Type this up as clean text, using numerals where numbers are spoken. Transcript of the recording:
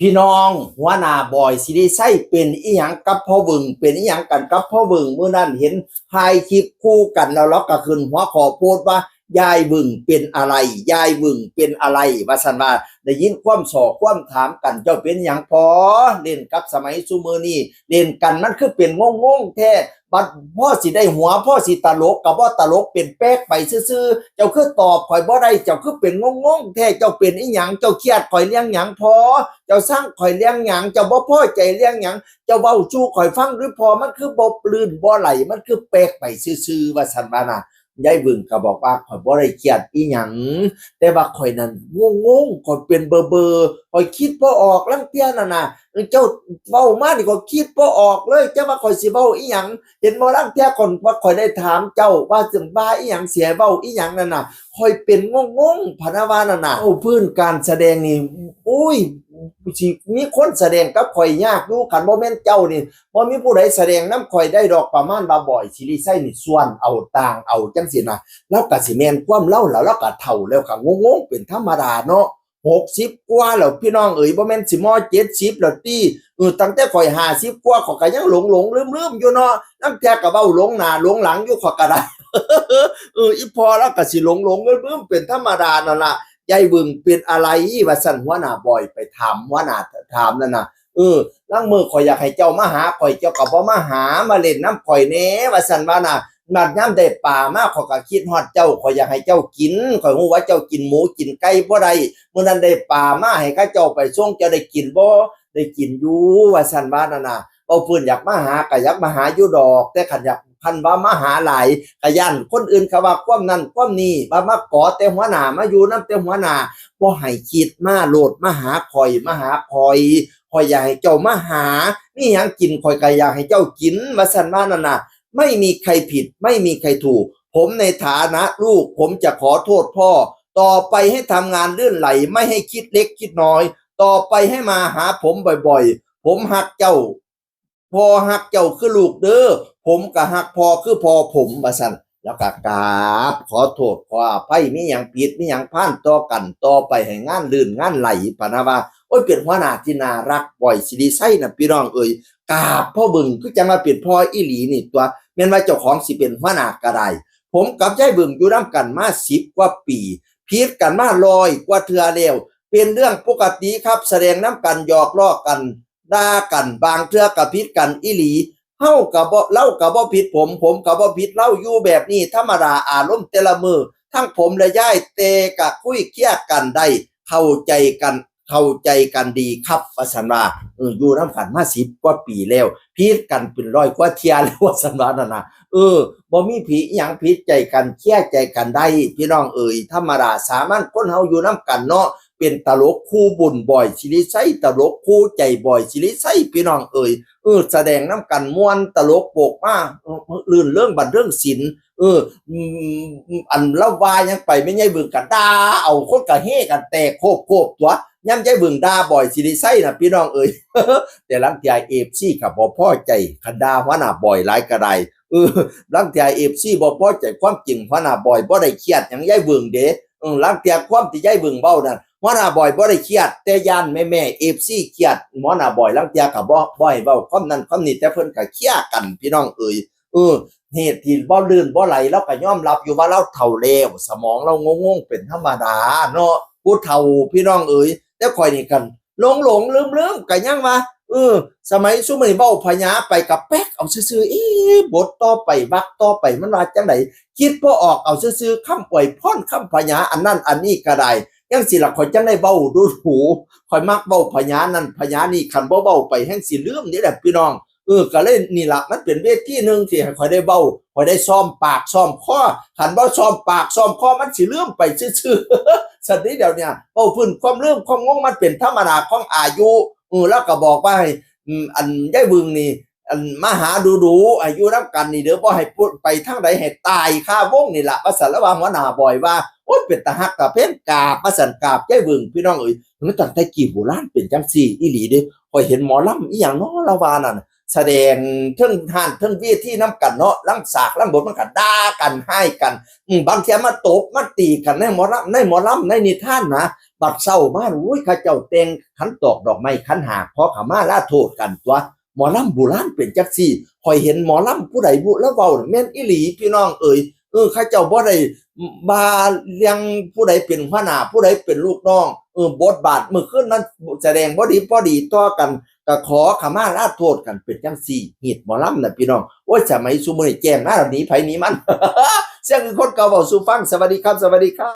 พี่น้องหัวหน้าบอยสิได้ใช้เป็นอีหยังกับพ่อบึงเป็นอีหยังกันกับพ่อบึงเมื่อนั้นเห็นถ่ายคลิปคู่กันแล้วก็ขึ้นหัวข้อโพสต์ว่ายายบึงเป็นอะไรยายบึงเป็นอะไรว่าซั่นว่าได้ยินความสอความถามกันเจ้าเป็นหยังพอเล่นกับสมัยซุมื้อนี้เล่นกันมันคือเป็นงงๆแท้บัดพ่อสิได้หัวพ่อสิตลกก็บ่ตลกเป็นแป๊กไปซื่อๆเจ้าคือตอบข่อยบ่ได้เจ้าคือเป็นงงๆแท้เจ้าเป็นอีหยังเจ้าเครียดข่อยเลี้ยงหยังพอเจ้าสร้างข่อยเลี้ยงหยังเจ้าบ่พอใจเลี้ยงหยังเจ้าเว้าสู่ข่อยฟังหรือพอมันคือบ่ปลื้นบ่ไหลมันคือแป๊กไปซื่อๆว่าซั่นว่าน่ะยายบึงก็บอกว่าข่อยบ่ได้เครียดอีหยังแต่ว่าข่อยนั้นงงๆข่อยเป็นเบอร์ๆข่อยคิดบ่ออกลางเที่ยนั่นน่ะเจ้าเว้ามานี่ก็คิดบ่ออกเลยจะว่าข่อยสิเว้าอีหยังเห็นบ่ลางเที่ยก่อนว่าข่อยได้ถามเจ้าว่าสิว่าอีหยังเสียเว้าอีหยังนั่นน่ะข่อยเป็นงงๆพะนะว่านั่นน่ะเอาพื้นการแสดงนี่อุ้ยสิมีคนแสดงกับข่อยยากอยู่คันบ่แม่นเจ้านี่บ่มีผู้ใดแสดงนำข่อยได้ดอกประมาณว่าบ่อยสิริไสนี่ส่วนเอาต่างเอาจังซี่นะแล้วก็สิแม่นความเล่าแล้วเราก็เฒ่าแล้วก็งงๆเป็นธรรมดาเนาะ60กว่าแล้วพี่น้องเอ๋ยบ่แม่นสิม70แล้วติตั้งแต่ข่อย50กว่าข้อยก็ยังหลงๆลืมๆอยู่เนาะนำเที่ยก็เว้าหลงหน้าหลงหลังอยู่ข้อยก็ได้อีพอแล้วก็สิหลงๆลืมๆเป็นธรรมดานั่นล่ะยายบึงเป็นอะไรว่าซั่นหัวหน้าบอยไปถามหัวหน้าถามนั่นน่ะลางมื้อข่อยอยากให้เจ้ามาหาข่อยเจ้าก็บ่มาหามาเล่นนำข่อยแหน่ว่าซั่นว่าน่ะบัดยามได้ปลามาข่อยก็คิดฮอดเจ้าข่อยอยากให้เจ้ากินข่อยฮู้ว่าเจ้ากินหมูกินไก่บ่ได้มื้อนั้นได้ปลามาให้เขาเจ้าไปส่งเจ้าได้กินบ่ได้กินอยู่ว่าซั่นว่านั่นน่ะเว้าเพิ่นอยากมาหาก็อยากมาหาอยู่ดอกแต่คันอยากคันว่ามาหาหลายก็ย้านคนอื่นเขาว่าความนั้นความนี้ว่ามาขอแต่หัวหน้ามาอยู่นำแต่หัวหน้าบ่ให้คิดมาโลดมาหาข่อยมาหาข่อยอยากให้เจ้ามาหามีหยังกินข่อยก็อยากให้เจ้ากินว่าซั่นว่านั่นน่ะไม่มีใครผิดไม่มีใครถูกผมในฐานะลูกผมจะขอโทษพ่อต่อไปให้ทำงานลื่นไหลไม่ให้คิดเล็กคิดน้อยต่อไปให้มาหาผมบ่อยๆผมฮักเจ้าพ่อฮักเจ้าคือลูกเด้อผมก็ฮักพ่อคือพ่อผมว่าซั่นแล้วก็กราบขอโทษขออภัยมีหยังผิดมีหยังพลาดต่อกันต่อไปให้งานลื่นงานไหลพะนะว่าโอ้ยเป็นหัวหน้าที่น่ารักปล่อยสิริไสน่ะพี่น้องเอ้ยกราบพ่อบึงคือจังว่าเป็นพ่ออีหลีนี่ตัวแม่นว่าเจ้าของสิเป็นหัวหน้าก็ได้ผมกับยายบึงอยู่นำกันมา10กว่าปีผิดกันมา100กว่าเทื่อแล้วเป็นเรื่องปกติครับแสดงนำกันหยอกล้อกันด่ากันบางเทื่อก็ผิดกันอีหลีเฮาก็บ่เลาก็บ่ผิดผมก็บ่ผิดเลาอยู่แบบนี้ธรรมดาอารมณ์แต่ละมื้อทั้งผมและยายแต่ก็คุยเคลียร์กันได้เข้าใจกันดีครับว่าซั่นว่าอยู่นำกันมา10กว่าปีแล้วผิดกันเป็น100กว่าเที่ยแล้วว่าซั่นว่านั่นน่ะบ่มีผิดอิหยังผิดใจกันเคลียร์ใจกันได้พี่น้องเอ๋ยธรรมดาสามัญคนเฮาอยู่นำกันเนาะเป็นตลกคู่บุญบ่อยสิริไสตลกคู่ใจบ่อยสิริไสพี่น้องเอ๋ยแสดงนำกันม่วนตลกโปกมาลื่นเรื่องบันเรื่องศิลป์อันเล่าว่ายังไปไม่ใช่บึงกันด่าเอาคนก็เฮกันแตกโคบตัวยามใจบึงด่าบ่อยสิริไสน่ะพี่น้องเอ๋ยแต่หลังที่ FC ก็บ่พอใจคันด่าหัวหน้าบ่อยหลายก็ได้หลังที่ FC บ่พอใจความจริงหัวหน้าบ่อยบ่ได้เครียดหยังยายบึงเด้หลังที่ความที่ยายบึงเว้านั่นหัวหน้าบ่อยบ่ได้เครียดแต่ย่านแม่ FC เครียดหัวหน้าบ่อยลังเที่ยก็บ่ให้เว้าความนั้นความนี้แต่เพิ่นก็เคลียร์กันพี่น้องเอ๋ยเหตุที่บ่ลื่นบ่ไหลเราก็ยอมรับอยู่ว่าเราเฒ่าแล้วสมองเรางงๆเป็นธรรมดาเนาะผู้เฒ่าพี่น้องเอ๋ยแต่ข่อยนี่กันหลงลืมก็ยังว่าสมัยซุมื้อนี้เว้าพญาไปก็แป๊กเอาซื่อๆบทต่อไปวรรคต่อไปมันว่าจังไดคิดบ่ออกเอาซื่อๆคำอวยพรคำพญาอันนั้นอันนี้ก็ได้จังสิล่ะข่อยจังได้เว้าดูหูข่อยมักเว้าพญานั้นพญานี้คันบ่เว้าไปแฮ่งสิลืมนี่แหละพี่น้องก็เลยนี่ล่ะมันเป็นเวทีหนึ่งที่ให้ข่อยได้เว้าข่อยได้ซ้อมปากซ้อมคอคันบ่ซ้อมปากซ้อมคอมันสิลืมไปซื่อๆสันนี้เดี๋ยวเนี่ยเว้าพื้นความลืมความงงมันเป็นธรรมดาของอายุแล้วก็บอกว่าให้อันยายบึงนี่อันมาหาดูๆอายุนำกันนี่เด้อบ่ให้พูดไปทางใดให้ตายคาวงนี่ล่ะว่าซั่นระหว่างหัวหน้าบ่อยว่าโอ๊ยเป็นตาฮักตาเพ็นกราบว่าซั่นกราบยายบึงพี่น้องเอ้ยมันตั้งแต่กี้โบราณเป็นจังซี่อีหลีเด้ข้อยเห็นหมอลำอีหยังเนาะละว่านั่นแสดงเทิงห้านเทิงเวทีนำกันเนาะลังสากลังบทมันก็ด่ากันให้กันบางเที่ยมาตบมาตีกันในหมอลำในนิทานนะ บัดเศร้ามาอุ้ยข้าเจ้าแต่งขันตอกดอกไม้ขันหากขอขมาลาโทษกันตัวหมอลำโบราณเป็นจักซี่คอยเห็นหมอลำผู้ใดบุแล้วเว้าแม่นอีหลีพี่น้องเอ่ยข้าเจ้าบ่ได้บาเลี้ยงผู้ใดเป็นหัวหน้าผู้ใดเป็นลูกน้องบทบาทเมื่อคืนนั้นแสดงบ่ดีพอดีต่อกันก็ขอขมาลาโทษกันเป็นจังซี่ฮีดหมอลำน่ะพี่น้องโอ้ยสมัยซุมื้อนี้แจ้งมาแล้วหนีไผหนีมัน เสียงคือคนเก่าเว้าสู่ฟังสวัสดีครับสวัสดีครับ